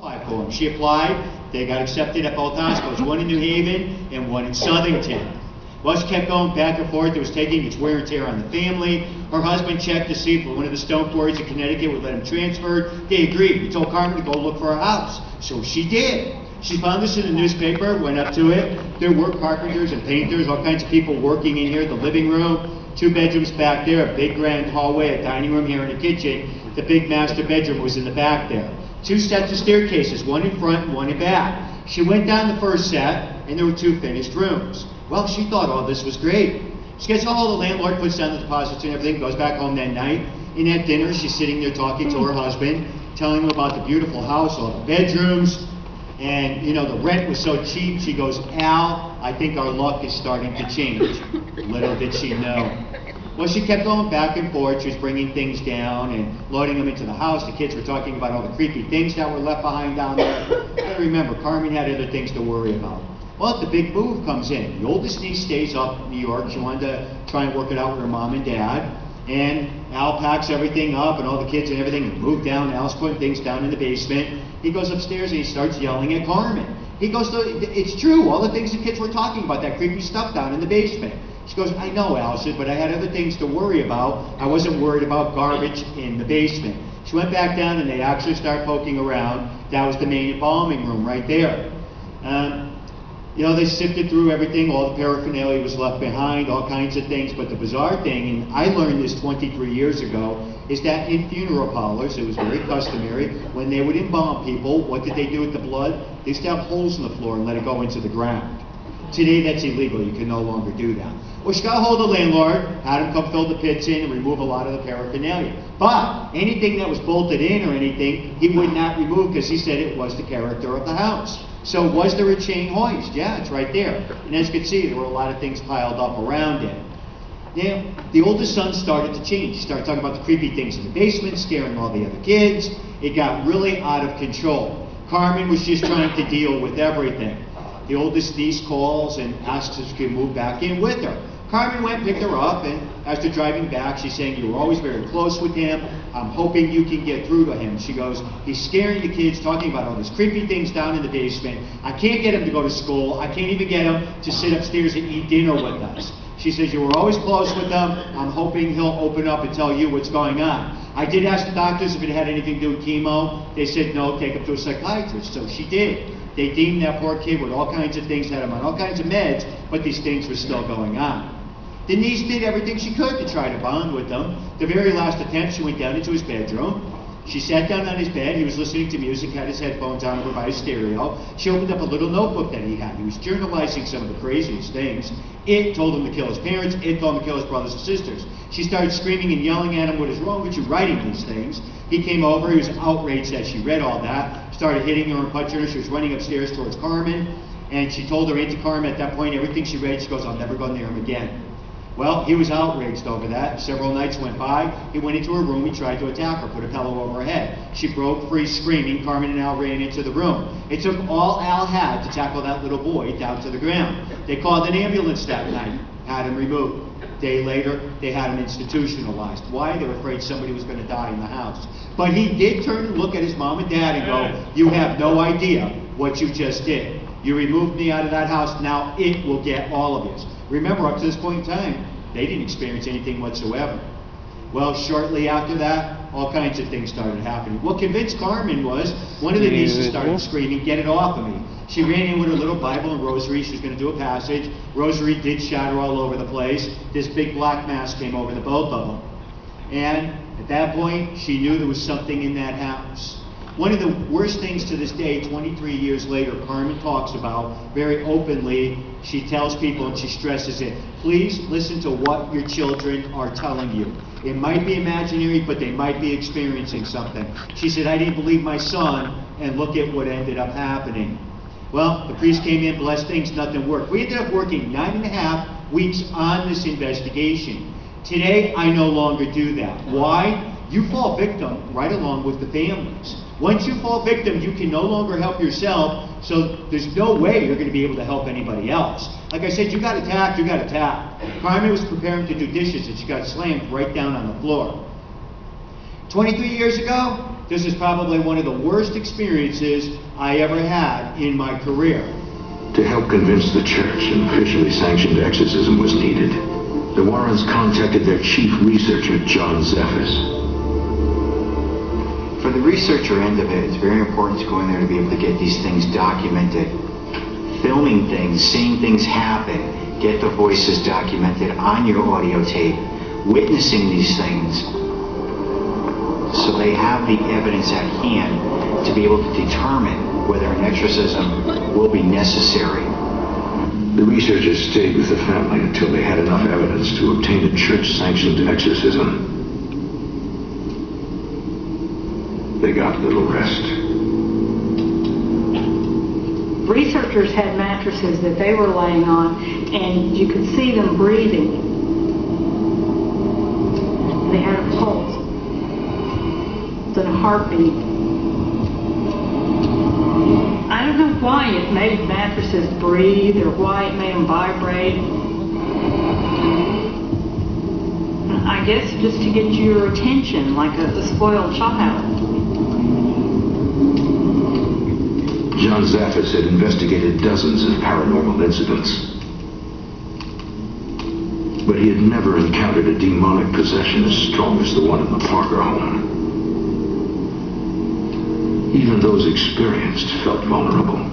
qualified for them. She applied. They got accepted at both hospitals, one in New Haven and one in Southington. Well, she kept going back and forth. It was taking its wear and tear on the family. Her husband checked to see if one of the stone quarries in Connecticut would let him transfer. They agreed. He told Carmen to go look for a house. So she did. She found this in the newspaper, went up to it. There were carpenters and painters, all kinds of people working in here. The living room, 2 bedrooms back there, a big grand hallway, a dining room here, and a kitchen. The big master bedroom was in the back there. 2 sets of staircases, one in front and one in back. She went down the first set, and there were 2 finished rooms. Well, she thought all this was great. She gets all the landlord, puts down the deposits and everything, goes back home that night. And at dinner, she's sitting there talking to her husband, telling him about the beautiful house, all the bedrooms, and, you know, the rent was so cheap. She goes, Al, I think our luck is starting to change. Little did she know. Well, she kept going back and forth. She was bringing things down and loading them into the house. The kids were talking about all the creepy things that were left behind down there. You gotta remember, Carmen had other things to worry about. Well, the big move comes in. The oldest niece stays up in New York. She wanted to try and work it out with her mom and dad. And Al packs everything up and all the kids and everything and move down. Al's putting things down in the basement. He goes upstairs and he starts yelling at Carmen. He goes, it's true, all the things the kids were talking about, that creepy stuff down in the basement. She goes, I know, Al, but I had other things to worry about. I wasn't worried about garbage in the basement. She went back down and they actually started poking around. That was the main embalming room right there. You know, they sifted through everything, all the paraphernalia was left behind, all kinds of things, but the bizarre thing, and I learned this 23 years ago, is that in funeral parlors, it was very customary, when they would embalm people, what did they do with the blood? They used to have holes in the floor and let it go into the ground. Today that's illegal, you can no longer do that. Well, she got a hold of the landlord, had him come fill the pits in and remove a lot of the paraphernalia. But anything that was bolted in or anything, he would not remove because he said it was the character of the house. So was there a chain hoist? Yeah, it's right there. And as you can see, there were a lot of things piled up around it. Now, the oldest son started to change. He started talking about the creepy things in the basement, scaring all the other kids. It got really out of control. Carmen was just trying to deal with everything. The oldest niece calls and asks if she can move back in with her. Carmen went and picked her up, and as they're driving back, she's saying, you were always very close with him. I'm hoping you can get through to him. She goes, he's scaring the kids, talking about all these creepy things down in the basement. I can't get him to go to school. I can't even get him to sit upstairs and eat dinner with us. She says, you were always close with him. I'm hoping he'll open up and tell you what's going on. I did ask the doctors if it had anything to do with chemo. They said, no, take him to a psychiatrist. So she did. They deemed that poor kid with all kinds of things, had him on all kinds of meds, but these things were still going on. The niece did everything she could to try to bond with him. The very last attempt, she went down into his bedroom. She sat down on his bed. He was listening to music, had his headphones on over by his stereo. She opened up a little notebook that he had. He was journalizing some of the craziest things. It told him to kill his parents. It told him to kill his brothers and sisters. She started screaming and yelling at him, what is wrong with you writing these things? He came over. He was outraged that she read all that. Started hitting her and punching her. She was running upstairs towards Carmen. And she told her Auntie Carmen at that point, everything she read, she goes, I'll never go near him again. Well, he was outraged over that. Several nights went by. He went into her room. He tried to attack her, put a pillow over her head. She broke free screaming. Carmen and Al ran into the room. It took all Al had to tackle that little boy down to the ground. They called an ambulance that night, had him removed. A day later, they had him institutionalized. Why? They were afraid somebody was going to die in the house. But he did turn and look at his mom and dad and go, you have no idea what you just did. You removed me out of that house. Now it will get all of you. Remember, up to this point in time, they didn't experience anything whatsoever. Well, shortly after that, all kinds of things started happening. What convinced Carmen was one of the nieces started screaming, get it off of me. She ran in with her little Bible and rosary. She was going to do a passage. Rosary did shatter all over the place. This big black mass came over the both of them. And at that point, she knew there was something in that house. One of the worst things to this day, 23 years later, Carmen talks about very openly. She tells people and she stresses it. Please listen to what your children are telling you. It might be imaginary, but they might be experiencing something. She said, I didn't believe my son, and look at what ended up happening. Well, the priest came in, blessed things, nothing worked. We ended up working 9.5 weeks on this investigation. Today, I no longer do that. Why? You fall victim right along with the families. Once you fall victim, you can no longer help yourself, so there's no way you're going to be able to help anybody else. Like I said, you got attacked, you got attacked. Carmen was preparing to do dishes and she got slammed right down on the floor. 23 years ago, this is probably one of the worst experiences I ever had in my career. To help convince the church an officially sanctioned exorcism was needed, the Warrens contacted their chief researcher, John Zaffis. For the researcher end of it, it's very important to go in there to be able to get these things documented. Filming things, seeing things happen, get the voices documented on your audio tape, witnessing these things, so they have the evidence at hand to be able to determine whether an exorcism will be necessary. The researchers stayed with the family until they had enough evidence to obtain a church-sanctioned exorcism. They got little rest. Researchers had mattresses that they were laying on, and you could see them breathing. They had a pulse and a heartbeat. I don't know why it made mattresses breathe or why it made them vibrate. I guess just to get your attention, like a spoiled child. John Zaffis had investigated dozens of paranormal incidents, but he had never encountered a demonic possession as strong as the one in the Parker home. Even those experienced felt vulnerable.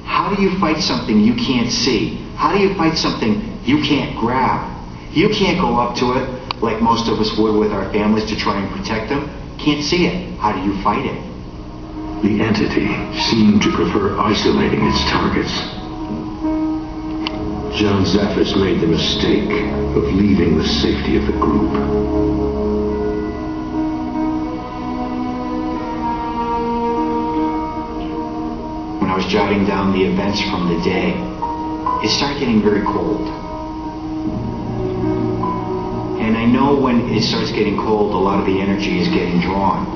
How do you fight something you can't see? How do you fight something you can't grab? You can't go up to it like most of us would with our families to try and protect them. Can't see it. How do you fight it? The entity seemed to prefer isolating its targets. John Zaffis made the mistake of leaving the safety of the group. When I was jotting down the events from the day, it started getting very cold. And I know when it starts getting cold, a lot of the energy is getting drawn.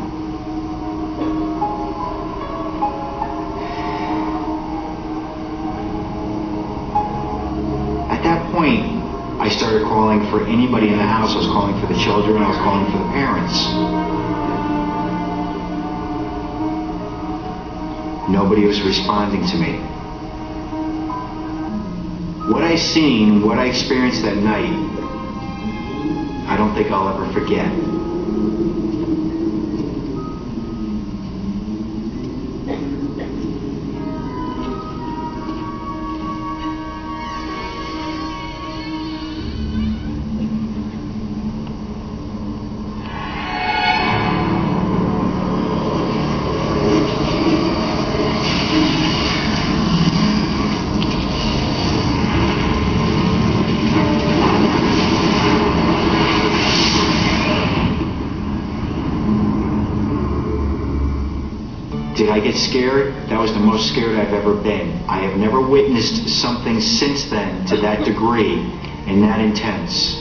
I started calling for anybody in the house. I was calling for the children. I was calling for the parents. Nobody was responding to me. What I seen, what I experienced that night, I don't think I'll ever forget. Did I get scared? That was the most scared I've ever been. I have never witnessed something since then to that degree and that intense.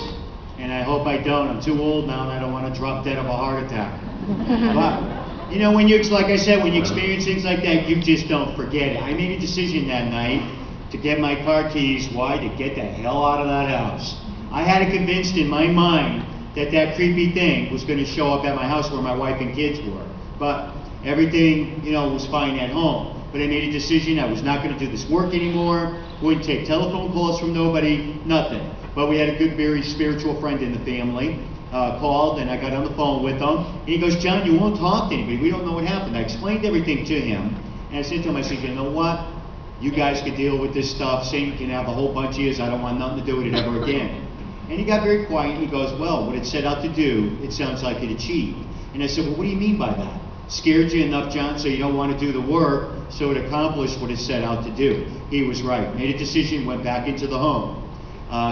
And I hope I don't. I'm too old now and I don't want to drop dead of a heart attack. But, you know, when you, like I said, when you experience things like that, you just don't forget it. I made a decision that night to get my car keys. Why? To get the hell out of that house. I had it convinced in my mind that that creepy thing was going to show up at my house where my wife and kids were. But everything, you know, was fine at home. But I made a decision I was not going to do this work anymore, wouldn't take telephone calls from nobody, nothing. But we had a good, very spiritual friend in the family, called, and I got on the phone with him. And he goes, John, you won't talk to anybody. We don't know what happened. I explained everything to him. And I said to him, I said, you know what? You guys can deal with this stuff. Satan can have a whole bunch of years. I don't want nothing to do with it ever again. And he got very quiet. And he goes, well, what it set out to do, it sounds like it achieved. And I said, well, what do you mean by that? Scared you enough, John, so you don't want to do the work, so it accomplished what it set out to do. He was right. Made a decision, went back into the home.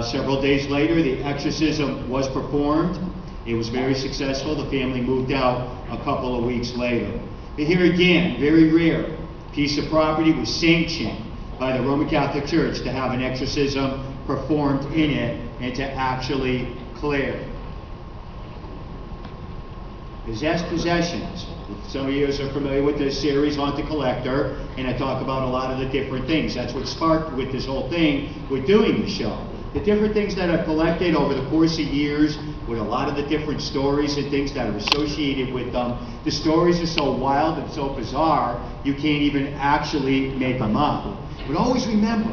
Several days later, the exorcism was performed. It was very successful. The family moved out a couple of weeks later. But here again, very rare, piece of property was sanctioned by the Roman Catholic Church to have an exorcism performed in it and to actually clear. Possessed possessions. Some of you are familiar with this series, Haunted Collector, and I talk about a lot of the different things. That's what sparked with this whole thing with doing the show. The different things that I've collected over the course of years, with a lot of the different stories and things that are associated with them. The stories are so wild and so bizarre, you can't even actually make them up. But always remember,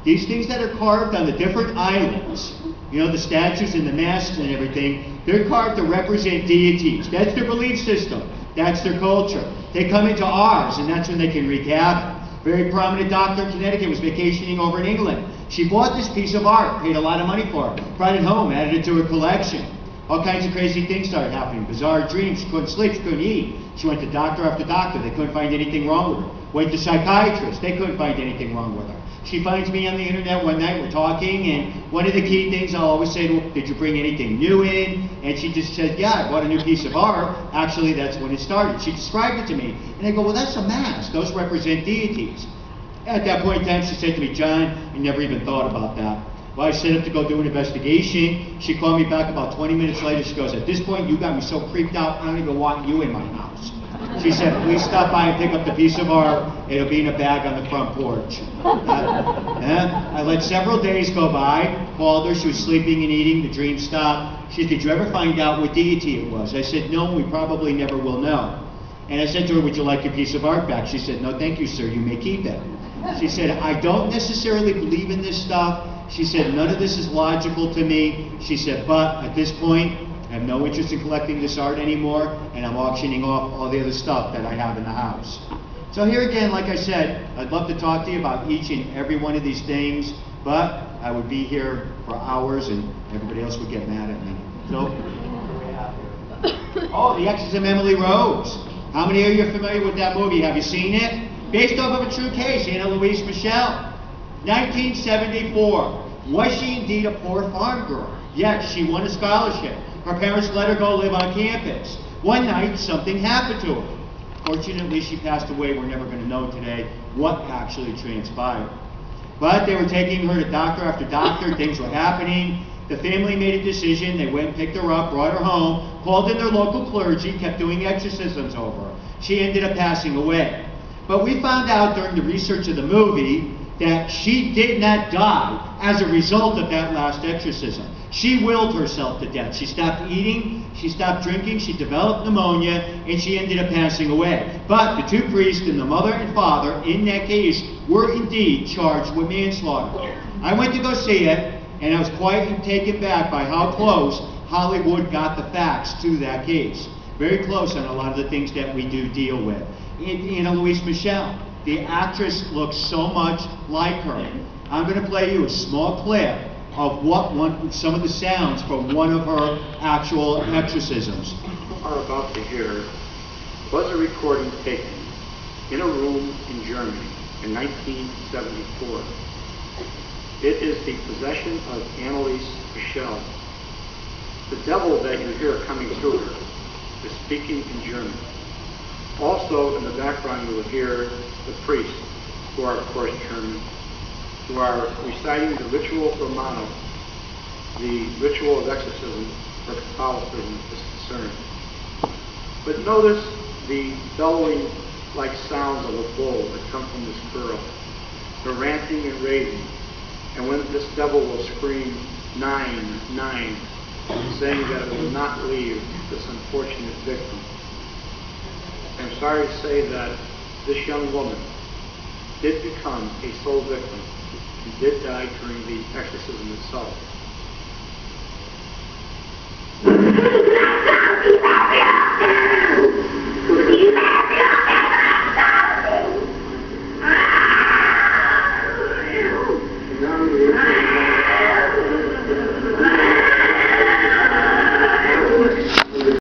these things that are carved on the different islands, you know, the statues and the masks and everything, they're carved to represent deities. That's their belief system. That's their culture. They come into ours, and that's when they can wreak havoc. Very prominent doctor in Connecticut was vacationing over in England. She bought this piece of art, paid a lot of money for it, brought it home, added it to her collection. All kinds of crazy things started happening. Bizarre dreams. She couldn't sleep. She couldn't eat. She went to doctor after doctor. They couldn't find anything wrong with her. Went to psychiatrists. They couldn't find anything wrong with her. She finds me on the internet one night. We're talking, and one of the key things I'll always say to her, did you bring anything new in? And she just said, yeah, I bought a new piece of art. Actually, that's when it started. She described it to me. And I go, well, that's a mask. Those represent deities. At that point in time, she said to me, John, I never even thought about that. Well, I set up to go do an investigation. She called me back about 20 minutes later. She goes, at this point, you got me so creeped out, I don't even want you in my house. She said, please stop by and pick up the piece of art. It'll be in a bag on the front porch. I let several days go by. Called her. She was sleeping and eating. The dream stopped. She said, did you ever find out what deity it was? I said, no, we probably never will know. And I said to her, would you like your piece of art back? She said, no, thank you, sir. You may keep it. She said, I don't necessarily believe in this stuff. She said, none of this is logical to me. She said, but at this point, I have no interest in collecting this art anymore, and I'm auctioning off all the other stuff that I have in the house. So here again, like I said, I'd love to talk to you about each and every one of these things, but I would be here for hours, and everybody else would get mad at me. So, oh, The Exorcism, Emily Rose. How many of you are familiar with that movie? Have you seen it? Based off of a true case, Anna Louise Michel. 1974. Was she indeed a poor farm girl? Yes, she won a scholarship. Her parents let her go live on campus. One night, something happened to her. Fortunately, she passed away. We're never going to know today what actually transpired. But they were taking her to doctor after doctor. Things were happening. The family made a decision. They went and picked her up, brought her home, called in their local clergy, kept doing exorcisms over her. She ended up passing away. But we found out during the research of the movie that she did not die as a result of that last exorcism. She willed herself to death. She stopped eating, she stopped drinking, she developed pneumonia, and she ended up passing away. But the two priests and the mother and father in that case were indeed charged with manslaughter. I went to go see it, and I was quite taken back by how close Hollywood got the facts to that case. Very close on a lot of the things that we do deal with. Anna Louise Michel, the actress looks so much like her. I'm going to play you a small clip of some of the sounds from one of her actual exorcisms. Are about to hear was a recording taken in a room in Germany in 1974. It is the possession of Annalise Michel. The devil that you hear coming through her is speaking in German. Also in the background you will hear the priests, who are of course German, who are reciting the ritual Romano, the ritual of exorcism where Catholicism is concerned. But notice the bellowing like sounds of a bull that come from this girl, the ranting and raving, and when this devil will scream 9, 9, saying that it will not leave this unfortunate victim. I'm sorry to say that this young woman did become a soul victim and did die during the exorcism itself.